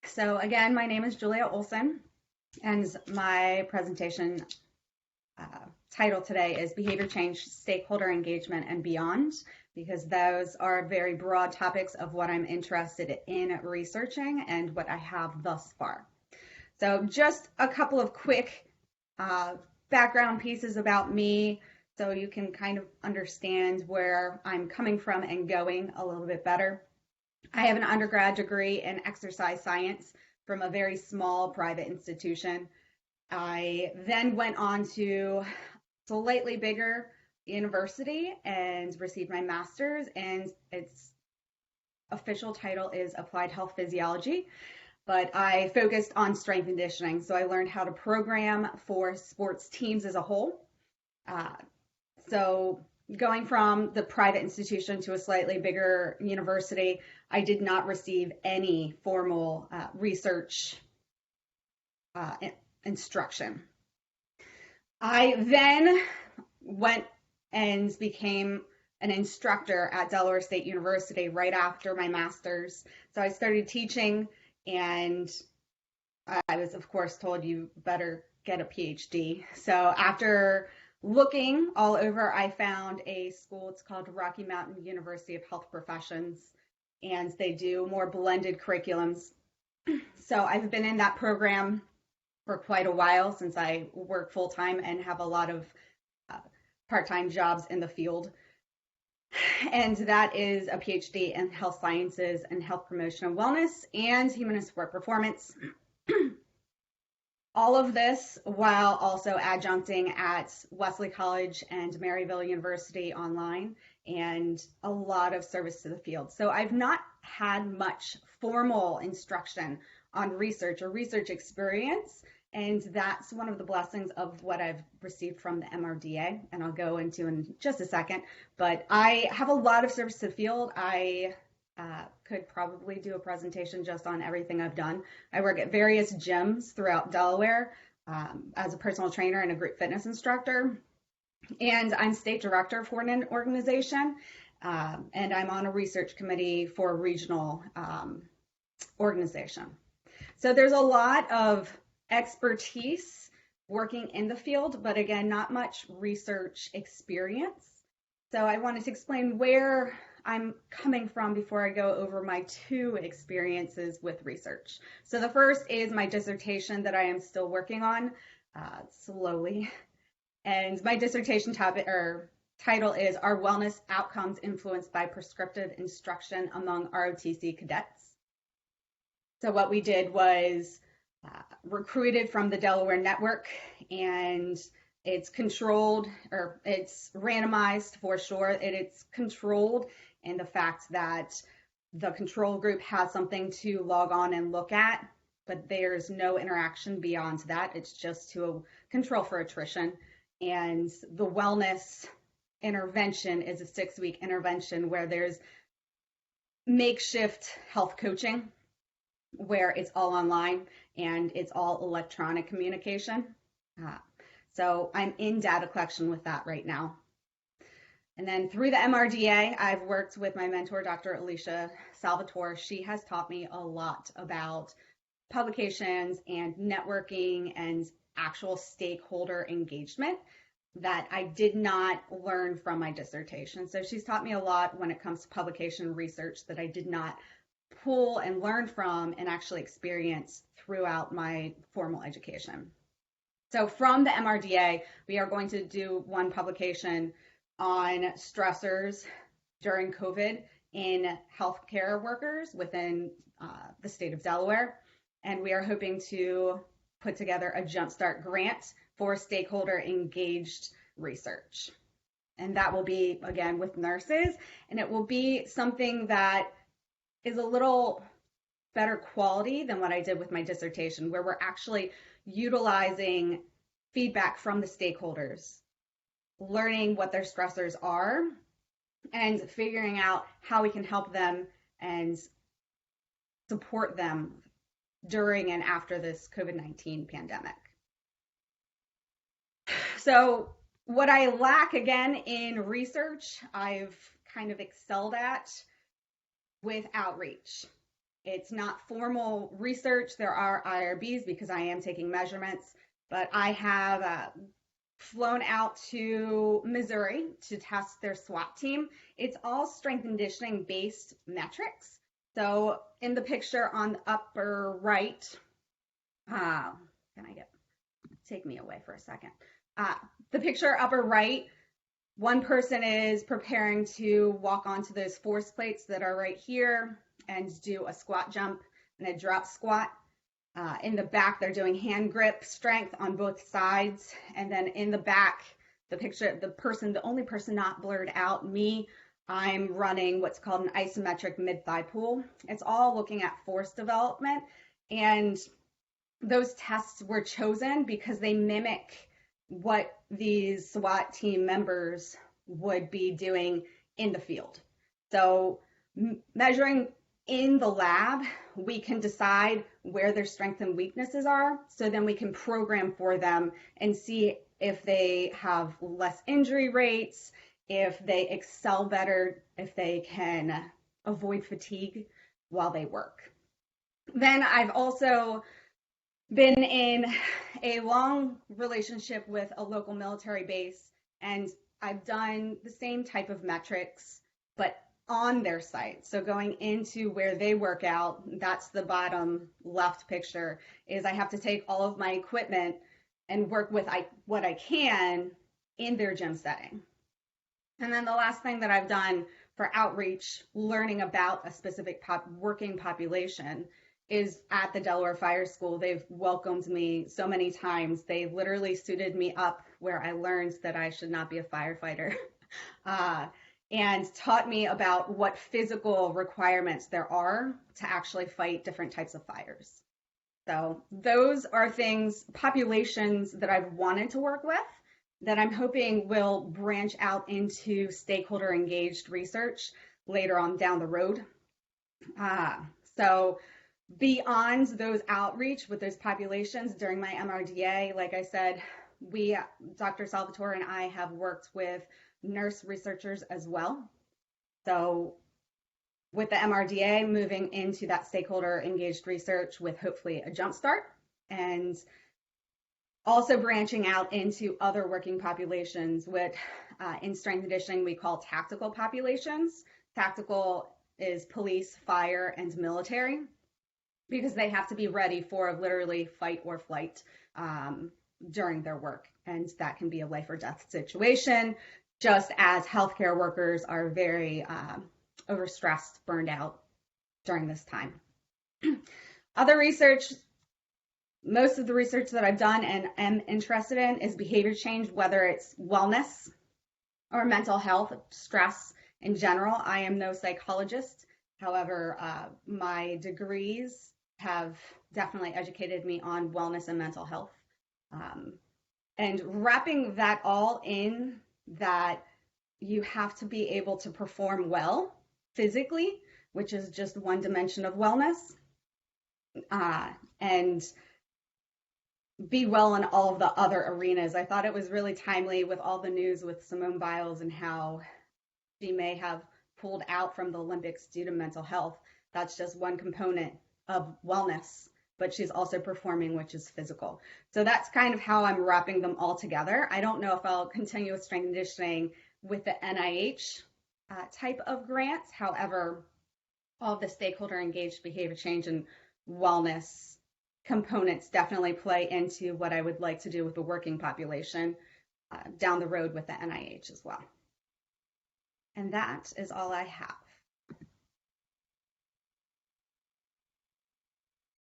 So again, my name is Julia Olsen, and my presentation title today is Behavior Change, Stakeholder Engagement, and Beyond, because those are very broad topics of what I'm interested in researching and what I have thus far. So just a couple of quick background pieces about me so you can kind of understand where I'm coming from and going a little bit better. I have an undergrad degree in exercise science from a very small private institution. I then went on to slightly bigger university and received my master's, and its official title is Applied Health Physiology, but I focused on strength conditioning. So I learned how to program for sports teams as a whole. Uh, so going from the private institution to a slightly bigger university, I did not receive any formal research instruction. I then went and became an instructor at Delaware State University right after my master's. So I started teaching, and I was, of course, told you better get a PhD. So after looking all over, I found a school. It's called Rocky Mountain University of Health Professions, and they do more blended curriculums. So I've been in that program for quite a while since I work full time and have a lot of part-time jobs in the field. And that is a PhD in health sciences and health promotion and wellness and human and sport performance. All of this while also adjuncting at Wesley College and Maryville University online, and a lot of service to the field. So I've not had much formal instruction on research or research experience, and that's one of the blessings of what I've received from the MRDA, and I'll go into in just a second. But I have a lot of service to the field. I could probably do a presentation just on everything I've done. I work at various gyms throughout Delaware as a personal trainer and a group fitness instructor. And I'm state director for an organization, and I'm on a research committee for a regional organization. So there's a lot of expertise working in the field, but again, not much research experience. So I wanted to explain where I'm coming from before I go over my two experiences with research. So the first is my dissertation that I am still working on slowly. And my dissertation topic or title is Are Wellness Outcomes Influenced by Prescriptive Instruction Among ROTC Cadets? So what we did was recruited from the Delaware network, and it's controlled, or it's randomized for sure. It's controlled in the fact that the control group has something to log on and look at, but there's no interaction beyond that. It's just to control for attrition. And the wellness intervention is a 6-week intervention where there's makeshift health coaching, where it's all online and it's all electronic communication. So I'm in data collection with that right now. And then through the MRDA, I've worked with my mentor, Dr. Alicia Salvatore. She has taught me a lot about publications and networking and actual stakeholder engagement that I did not learn from my dissertation. So she's taught me a lot when it comes to publication research that I did not pull and learn from and actually experience throughout my formal education. So from the MRDA, we are going to do one publication on stressors during COVID in healthcare workers within the state of Delaware. And we are hoping to put together a Jumpstart grant for stakeholder engaged research. And that will be, again, with nurses, and it will be something that is a little better quality than what I did with my dissertation, where we're actually utilizing feedback from the stakeholders, learning what their stressors are, and figuring out how we can help them and support them during and after this COVID-19 pandemic. So what I lack, again, in research, I've kind of excelled at with outreach. It's not formal research. There are IRBs because I am taking measurements, but I have flown out to Missouri to test their SWAT team. It's all strength and conditioning based metrics. So in the picture on the upper right, take me away for a second. The picture upper right, one person is preparing to walk onto those force plates that are right here and do a squat jump and a drop squat. In the back, they're doing hand grip strength on both sides. And then in the back, the picture, the only person not blurred out, me, I'm running what's called an isometric mid-thigh pull. It's all looking at force development. And those tests were chosen because they mimic what these SWAT team members would be doing in the field. So measuring in the lab, we can decide where their strengths and weaknesses are. So then we can program for them and see if they have less injury rates, if they excel better, if they can avoid fatigue while they work. Then I've also been in a long relationship with a local military base, and I've done the same type of metrics, but on their site. So going into where they work out, that's the bottom left picture, is I have to take all of my equipment and work with what I can in their gym setting. And then the last thing that I've done for outreach, learning about a specific working population, is at the Delaware Fire School. They've welcomed me so many times. They literally suited me up where I learned that I should not be a firefighter. And taught me about what physical requirements there are to actually fight different types of fires. So those are populations that I've wanted to work with, that I'm hoping will branch out into stakeholder engaged research later on down the road. So beyond those outreach with those populations during my MRDA, like I said, Dr. Salvatore and I have worked with nurse researchers as well. So with the MRDA, moving into that stakeholder engaged research with hopefully a jump start, and also branching out into other working populations with in strength conditioning we call tactical populations. Tactical is police, fire, and military, because they have to be ready for literally fight or flight during their work, and that can be a life or death situation, just as healthcare workers are very overstressed, burned out during this time. Other research, most of the research that I've done and am interested in is behavior change, whether it's wellness or mental health, stress in general. I am no psychologist. However, my degrees have definitely educated me on wellness and mental health. And wrapping that all in, that you have to be able to perform well physically, which is just one dimension of wellness, and be well in all of the other arenas. I thought it was really timely with all the news with Simone Biles and how she may have pulled out from the Olympics due to mental health. That's just one component of wellness, but she's also performing, which is physical. So that's kind of how I'm wrapping them all together. I don't know if I'll continue with strength conditioning with the NIH type of grants. However, all of the stakeholder engaged behavior change and wellness components definitely play into what I would like to do with the working population down the road with the NIH as well. And that is all I have.